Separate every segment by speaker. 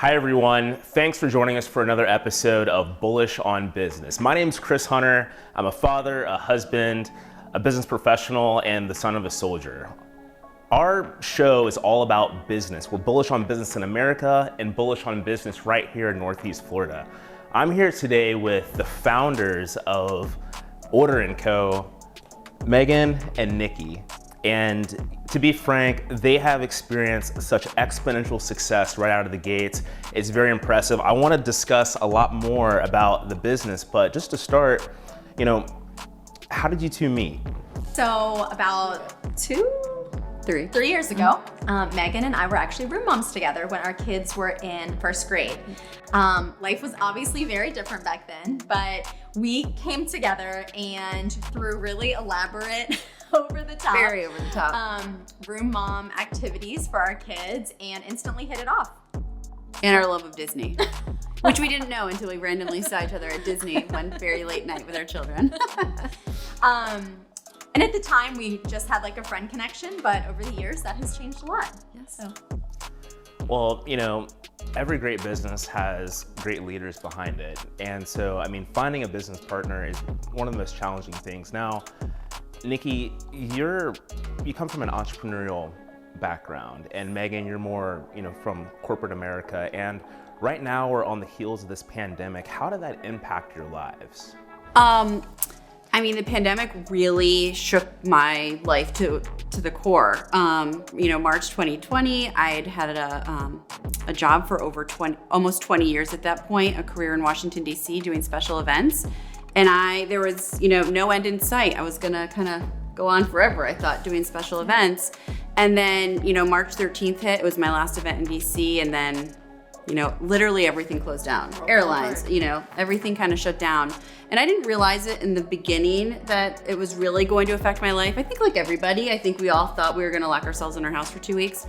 Speaker 1: Hi everyone, thanks for joining us for another episode of Bullish on Business. My name's Chris Hunter. I'm a father, a husband, a business professional, and the son of a soldier. Our show is all about business. We're bullish on business in America and bullish on business right here in Northeast Florida. I'm here today with the founders of Order & Co., Megan and Nikki. And to be frank, they have experienced such exponential success right out of the gates. It's very impressive. I want to discuss a lot more about the business, but just to start, how did you two meet?
Speaker 2: So about 3 years ago, Megan and I were actually room moms together when our kids were in first grade. Life was obviously very different back then, but we came together and through really elaborate
Speaker 3: very over the top
Speaker 2: room mom activities for our kids and instantly hit it off.
Speaker 3: And our love of Disney, which we didn't know until we randomly saw each other at Disney one very late night with our children.
Speaker 2: And at the time we just had like a friend connection, but over the years that has changed a lot.
Speaker 3: Yes.
Speaker 2: So.
Speaker 1: Well, every great business has great leaders behind it. And so, finding a business partner is one of the most challenging things. Now, Nikki, you come from an entrepreneurial background, and Megan, you're more, from corporate America. And right now we're on the heels of this pandemic. How did that impact your lives?
Speaker 3: The pandemic really shook my life to the core. March 2020, I had a job for almost 20 years at that point, a career in Washington, D.C. doing special events. And there was, no end in sight. I was gonna kind of go on forever, I thought, doing special events. And then, March 13th hit, it was my last event in DC. And then, literally everything closed down. Airlines, everything kind of shut down. And I didn't realize it in the beginning that it was really going to affect my life. I think like everybody, we all thought we were gonna lock ourselves in our house for 2 weeks.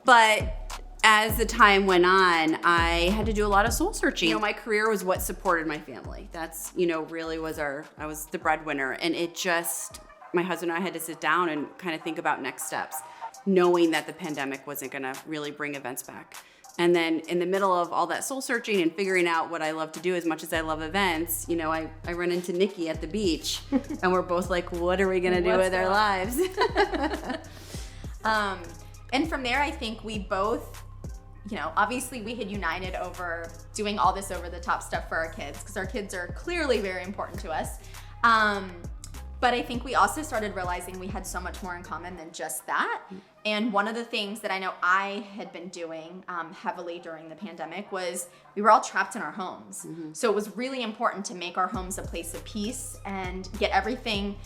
Speaker 3: But as the time went on, I had to do a lot of soul searching. My career was what supported my family. That's, really I was the breadwinner. And my husband and I had to sit down and kind of think about next steps, knowing that the pandemic wasn't gonna really bring events back. And then in the middle of all that soul searching and figuring out what I love to do as much as I love events, I run into Nikki at the beach and we're both like, what are we gonna do with our lives?
Speaker 2: And from there, I think we both, obviously we had united over doing all this over the top stuff for our kids because our kids are clearly very important to us. But I think we also started realizing we had so much more in common than just that. And one of the things that I know I had been doing heavily during the pandemic was we were all trapped in our homes. Mm-hmm. So it was really important to make our homes a place of peace and get everything,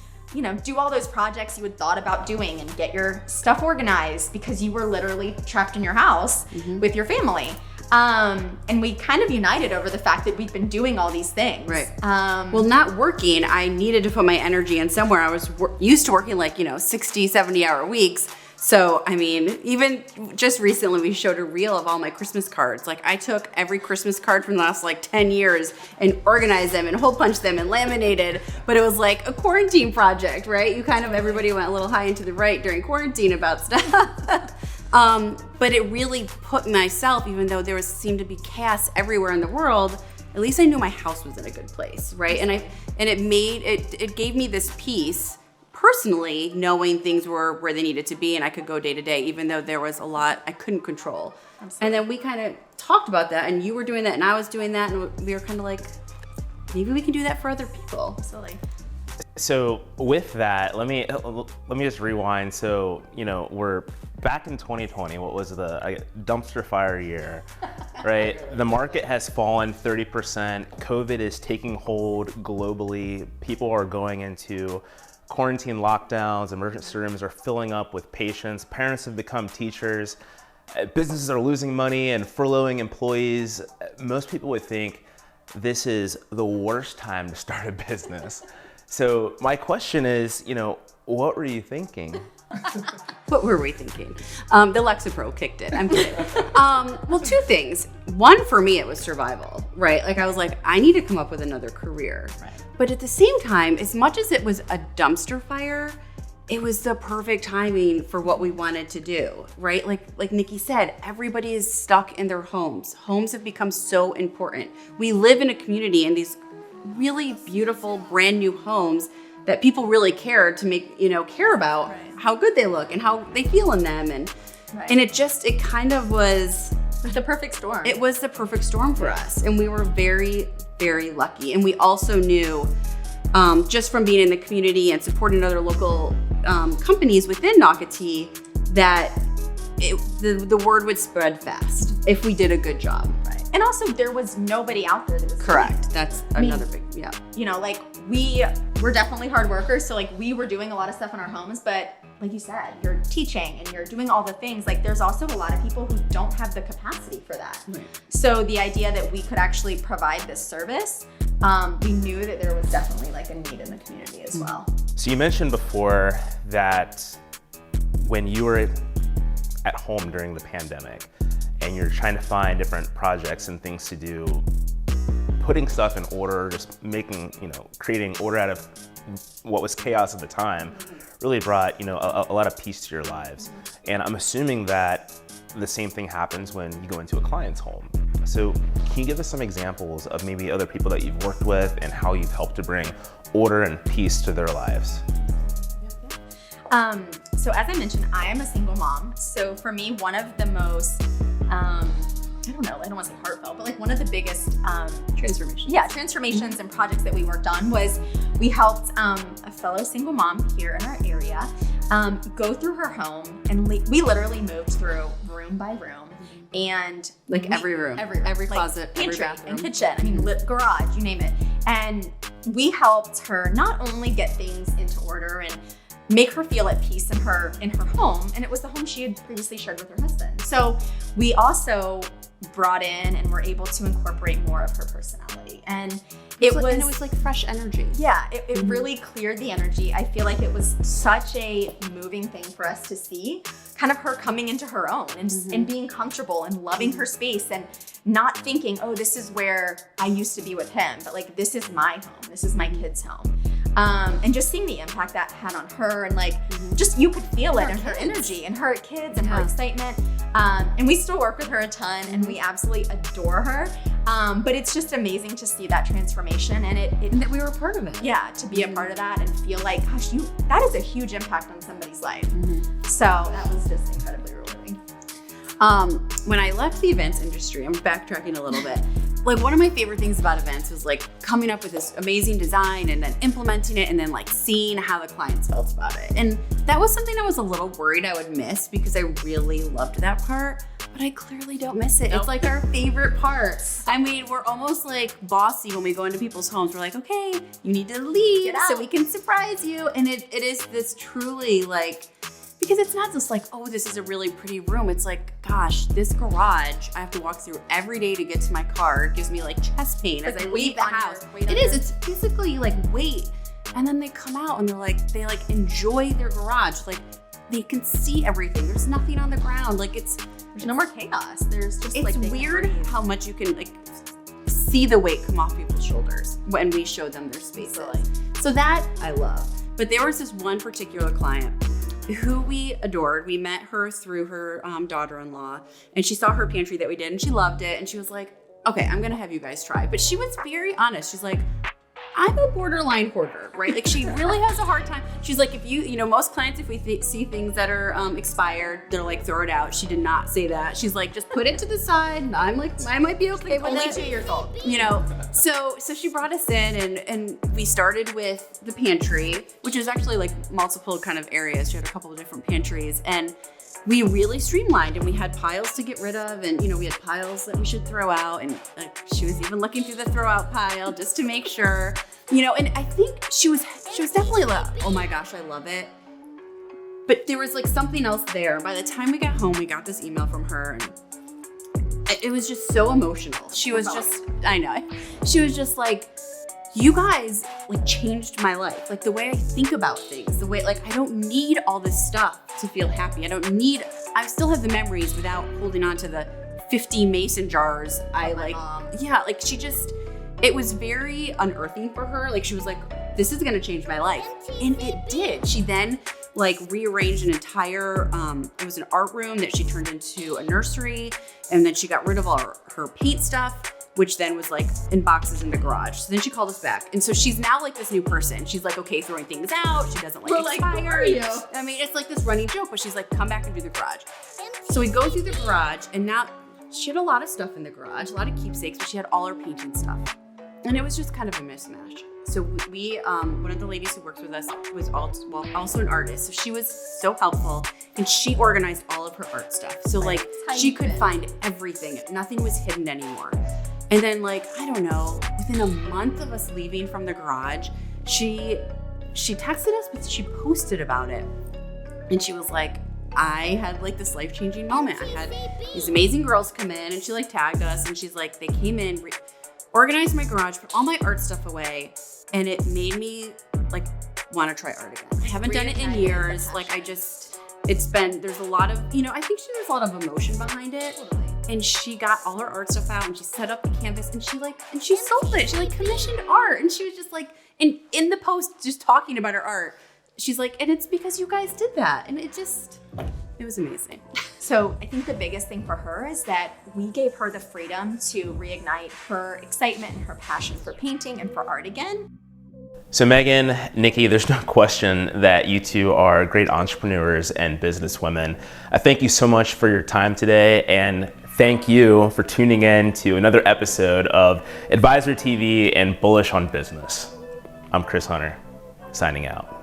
Speaker 2: do all those projects you had thought about doing and get your stuff organized because you were literally trapped in your house with your family. And we kind of united over the fact that we'd been doing all these things.
Speaker 3: Right. Well, not working, I needed to put my energy in somewhere. I was used to working 60, 70-hour weeks. So, even just recently we showed a reel of all my Christmas cards. I took every Christmas card from the last 10 years and organized them and hole punched them and laminated. But it was like a quarantine project, right? Everybody went a little high and to the right during quarantine about stuff. But it really put myself, even though seemed to be chaos everywhere in the world, at least I knew my house was in a good place, right? And it gave me this peace personally, knowing things were where they needed to be and I could go day to day, even though there was a lot I couldn't control. Absolutely. And then we kind of talked about that and you were doing that and I was doing that and we were kind of like, maybe we can do that for other people.
Speaker 2: Absolutely.
Speaker 1: So with that, let me just rewind. So, we're back in 2020, what was the dumpster fire year, right? The market has fallen 30%. COVID is taking hold globally. People are going into quarantine lockdowns. Emergency rooms are filling up with patients. Parents have become teachers. Businesses are losing money and furloughing employees. Most people would think this is the worst time to start a business. So my question is, what were you thinking?
Speaker 3: What were we thinking? The Lexapro kicked it. I'm kidding. Well, two things. One, for me, it was survival, right? I was like, I need to come up with another career. Right. But at the same time, as much as it was a dumpster fire, it was the perfect timing for what we wanted to do, right? Like Nikki said, everybody is stuck in their homes. Homes have become so important. We live in a community in these really beautiful brand new homes that people really care about how good they look and how they feel in them. And it kind of was
Speaker 2: the perfect storm.
Speaker 3: It was the perfect storm for us. And we were very, very lucky. And we also knew just from being in the community and supporting other local companies within Nocatee that the word would spread fast if we did a good job.
Speaker 2: Right. And also there was nobody out there that was
Speaker 3: correct. That's another big,
Speaker 2: like we're definitely hard workers. So like we were doing a lot of stuff in our homes, but like you said, you're teaching and you're doing all the things. Like there's also a lot of people who don't have the capacity for that. Right. So the idea that we could actually provide this service, we knew that there was definitely like a need in the community as well.
Speaker 1: So you mentioned before that when you were at home during the pandemic and you're trying to find different projects and things to do, putting stuff in order, just creating order out of what was chaos at the time really brought, a lot of peace to your lives. And I'm assuming that the same thing happens when you go into a client's home. So can you give us some examples of maybe other people that you've worked with and how you've helped to bring order and peace to their lives?
Speaker 2: So as I mentioned, I am a single mom. So for me, one of the most, I don't want to say heartfelt, but like one of the biggest
Speaker 3: transformations.
Speaker 2: Yeah, transformations and projects that we worked on was we helped a fellow single mom here in our area go through her home, and we literally moved through room by room. And
Speaker 3: every room, every closet,
Speaker 2: pantry,
Speaker 3: every bathroom,
Speaker 2: and kitchen, garage, you name it. And we helped her not only get things into order and make her feel at peace in her home, and it was the home she had previously shared with her husband. So we also brought in and were able to incorporate more of her personality, and it was
Speaker 3: like fresh energy.
Speaker 2: Yeah, it really cleared the energy. I feel like it was such a moving thing for us to see, kind of her coming into her own and being comfortable and loving her space and not thinking, oh, this is where I used to be with him, but like this is my home, this is my kid's home. And just seeing the impact that had on her, and just you could feel it in her energy and her kids and her excitement. And we still work with her a ton, and we absolutely adore her. But it's just amazing to see that transformation, and
Speaker 3: and that we were a part of it.
Speaker 2: Yeah, to be a part of that and feel like, gosh, that is a huge impact on somebody's life. So that was just incredibly rewarding.
Speaker 3: When I left the events industry, I'm backtracking a little bit. Like one of my favorite things about events was like coming up with this amazing design and then implementing it and then like seeing how the clients felt about it. And that was something I was a little worried I would miss because I really loved that part, but I clearly don't miss it. Nope. It's like our favorite part. I mean, we're almost like bossy when we go into people's homes. We're like, okay, you need to leave so we can surprise you. And it is this truly like, because it's not just like, oh, this is a really pretty room. It's like, gosh, this garage I have to walk through every day to get to my car. It gives me like chest pain as I leave the house. It's physically like weight. And then they come out and they enjoy their garage. Like they can see everything. There's nothing on the ground. Like there's
Speaker 2: no more chaos. There's just
Speaker 3: it's weird how much you can like see the weight come off people's shoulders when we show them their spaces. So that I love. But there was this one particular client who we adored. We met her through her daughter-in-law, and she saw her pantry that we did, and she loved it, and she was like, okay, I'm gonna have you guys try. But she was very honest. She's like, I'm a borderline hoarder, right? Like she really has a hard time. She's like, if most clients, if we see things that are expired, they're like, throw it out. She did not say that. She's like, just put it to the side. I'm like, I might be okay with it.
Speaker 2: Only 2 years old.
Speaker 3: So she brought us in and we started with the pantry, which is actually like multiple kind of areas. She had a couple of different pantries, and we really streamlined, and we had piles to get rid of, and we had piles that we should throw out, and she was even looking through the throw out pile just to make sure, and I think she was definitely like, oh my gosh, I love it. But there was like something else there. By the time we got home, we got this email from her, and it was just so emotional. She was just like, you guys like changed my life. Like the way I think about things, the way like I don't need all this stuff to feel happy. I still have the memories without holding on to the 50 mason jars. It was very unearthing for her. Like she was like, this is gonna change my life. And it did. She then like rearranged an entire, it was an art room that she turned into a nursery. And then she got rid of all her paint stuff, which then was like in boxes in the garage. So then she called us back. And so she's now like this new person. She's like, okay, throwing things out. She doesn't like
Speaker 2: We're like,
Speaker 3: expired.
Speaker 2: who are you?
Speaker 3: I mean, it's like this running joke, but she's like, come back and do the garage. So we go through the garage, and now she had a lot of stuff in the garage, a lot of keepsakes, but she had all her painting stuff. And it was just kind of a mismatch. So we one of the ladies who works with us was also an artist. So she was so helpful, and she organized all of her art stuff. So like she could find everything. Nothing was hidden anymore. And then like, I don't know, within a month of us leaving from the garage, she texted us, but she posted about it. And she was like, I had like this life-changing moment. I had these amazing girls come in, and she like tagged us, and she's like, they came in, organized my garage, put all my art stuff away, and it made me like want to try art again. I haven't done it in years. Like there's a lot of, I think there's a lot of emotion behind it. And she got all her art stuff out, and she set up the canvas, and she sold it. She like commissioned art, and she was just like in the post just talking about her art. She's like, and it's because you guys did that. And it was amazing.
Speaker 2: So I think the biggest thing for her is that we gave her the freedom to reignite her excitement and her passion for painting and for art again.
Speaker 1: So Megan, Nikki, there's no question that you two are great entrepreneurs and businesswomen. I thank you so much for your time today, and thank you for tuning in to another episode of Advisor TV and Bullish on Business. I'm Chris Hunter, signing out.